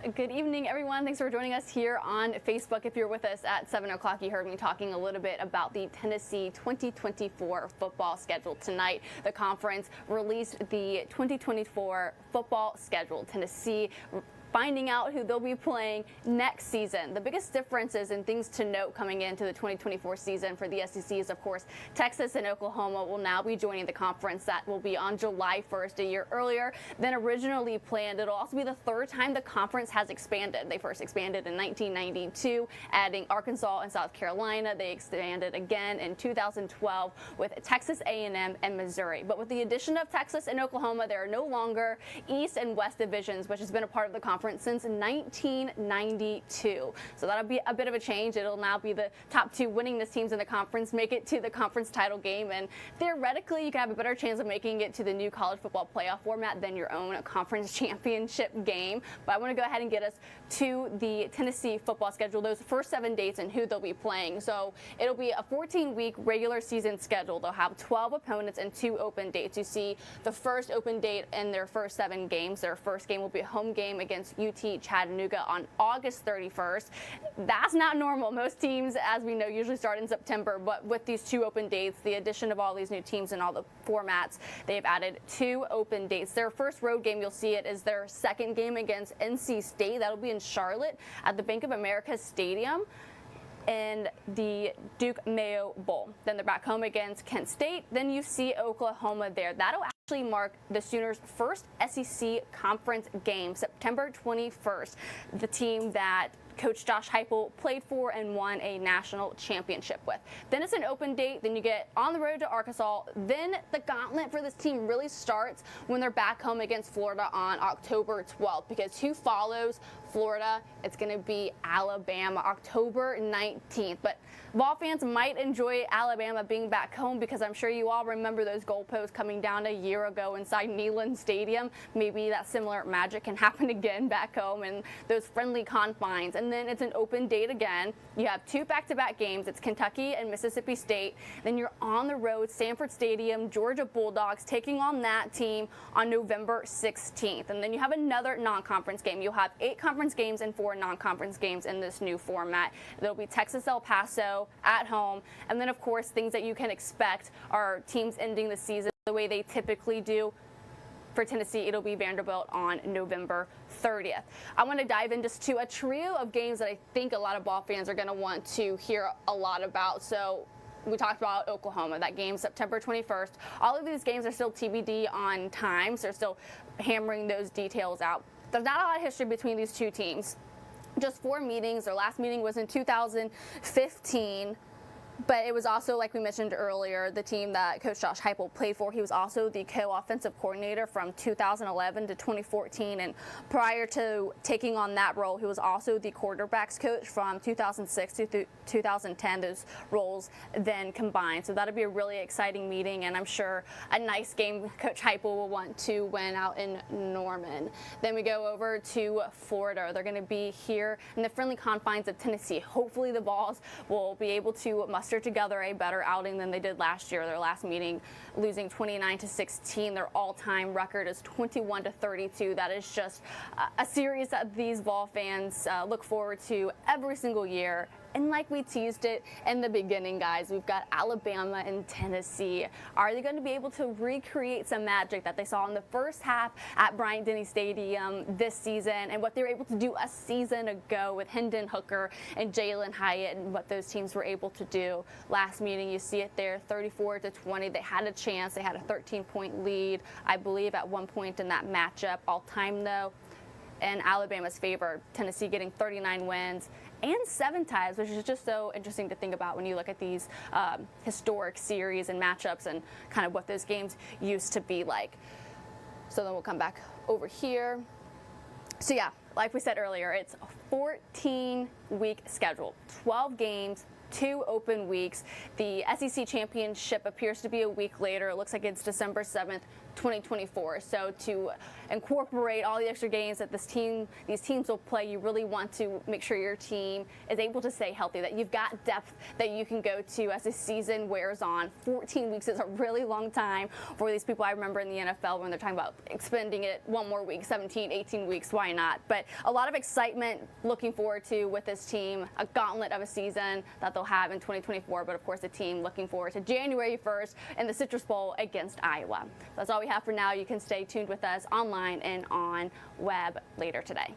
Good evening, everyone. Thanks for joining us here on Facebook. If you're with us at 7 o'clock, you heard me talking a little bit about the Tennessee 2024 football schedule tonight. The conference released the 2024 football schedule. Tennessee finding out who they'll be playing next season. The biggest differences and things to note coming into the 2024 season for the SEC is, of course, Texas and Oklahoma will now be joining the conference. That will be on July 1st, a year earlier than originally planned. It'll also be the third time the conference has expanded. They first expanded in 1992, adding Arkansas and South Carolina. They expanded again in 2012 with Texas A&M and Missouri. But with the addition of Texas and Oklahoma, there are no longer East and West divisions, which has been a part of the conference since 1992. So that'll be a bit of a change. It'll now be the top two winningest teams in the conference make it to the conference title game, and theoretically you could have a better chance of making it to the new college football playoff format than your own conference championship game. But I want to go ahead and get us to the Tennessee football schedule, those first 7 dates and who they'll be playing. So it'll be a 14-week regular season schedule. They'll have 12 opponents and 2 open dates. You see the first open date in their first 7 games. Their first game will be a home game against UT Chattanooga on August 31st. That's not normal. Most teams, as we know, usually start in September, but with these 2 open dates, the addition of all these new teams and all the formats, they've added 2 open dates. Their first road game, you'll see it, is their second game against NC State. That'll be in Charlotte at the Bank of America Stadium in the Duke Mayo Bowl. Then they're back home against Kent State. Then you see Oklahoma there. That'll actually mark the Sooners' first SEC conference game, September 21st. The team that Coach Josh Heupel played for and won a national championship with. Then it's an open date. Then you get on the road to Arkansas. Then the gauntlet for this team really starts when they're back home against Florida on October 12th, because who follows Florida? It's going to be Alabama, October 19th. But Vol fans might enjoy Alabama being back home, because I'm sure you all remember those goalposts coming down a year ago inside Neyland Stadium. Maybe that similar magic can happen again back home in those friendly confines. And then it's an open date again. You have 2 back-to-back games. It's Kentucky and Mississippi State. Then you're on the road, Sanford Stadium, Georgia Bulldogs, taking on that team on November 16th. And then you have another non-conference game. You'll have 8 conference games and 4 non-conference games in this new format. There'll be Texas El Paso at home. And then, of course, things that you can expect are teams ending the season the way they typically do. For Tennessee, it'll be Vanderbilt on November 30th. I want to dive in just to a trio of games that I think a lot of ball fans are going to want to hear a lot about. So we talked about Oklahoma, that game September 21st. All of these games are still TBD on times. They're still hammering those details out. There's not a lot of history between these two teams. Just 4 meetings. Their last meeting was in 2015. But it was also, like we mentioned earlier, the team that Coach Josh Heupel played for. He was also the co-offensive coordinator from 2011 to 2014. And prior to taking on that role, he was also the quarterbacks coach from 2006 to 2010. Those roles then combined. So that'll be a really exciting meeting, and I'm sure a nice game Coach Heupel will want to win out in Norman. Then we go over to Florida. They're going to be here in the friendly confines of Tennessee. Hopefully the Vols will be able to muster together a better outing than they did last year. Their last meeting, losing 29-16. Their all-time record is 21-32. That is just a series that these Vol fans look forward to every single year. And like we teased it in the beginning, guys, we've got Alabama and Tennessee. Are they going to be able to recreate some magic that they saw in the first half at Bryant-Denny Stadium this season, and what they were able to do a season ago with Hendon Hooker and Jalen Hyatt, and what those teams were able to do last meeting? You see it there, 34-20. They had a chance. They had a 13-point lead, I believe, at one point in that matchup. All time, though, in Alabama's favor. Tennessee getting 39 wins and 7 ties, which is just so interesting to think about when you look at these historic series and matchups and kind of what those games used to be like. So then we'll come back over here. So yeah, like we said earlier, it's a 14-week schedule, 12 games, 2 open weeks. The SEC championship appears to be a week later. It looks like it's December 7th, 2024. So to incorporate all the extra games that these teams will play, you really want to make sure your team is able to stay healthy, that you've got depth that you can go to as the season wears on. 14 weeks is a really long time for these people. I remember in the NFL when they're talking about expending it one more week, 17, 18 weeks, why not? But a lot of excitement looking forward to with this team, a gauntlet of a season that they'll have in 2024, but of course a team looking forward to January 1st in the Citrus Bowl against Iowa. That's all we have for now. You can stay tuned with us online and on web later today.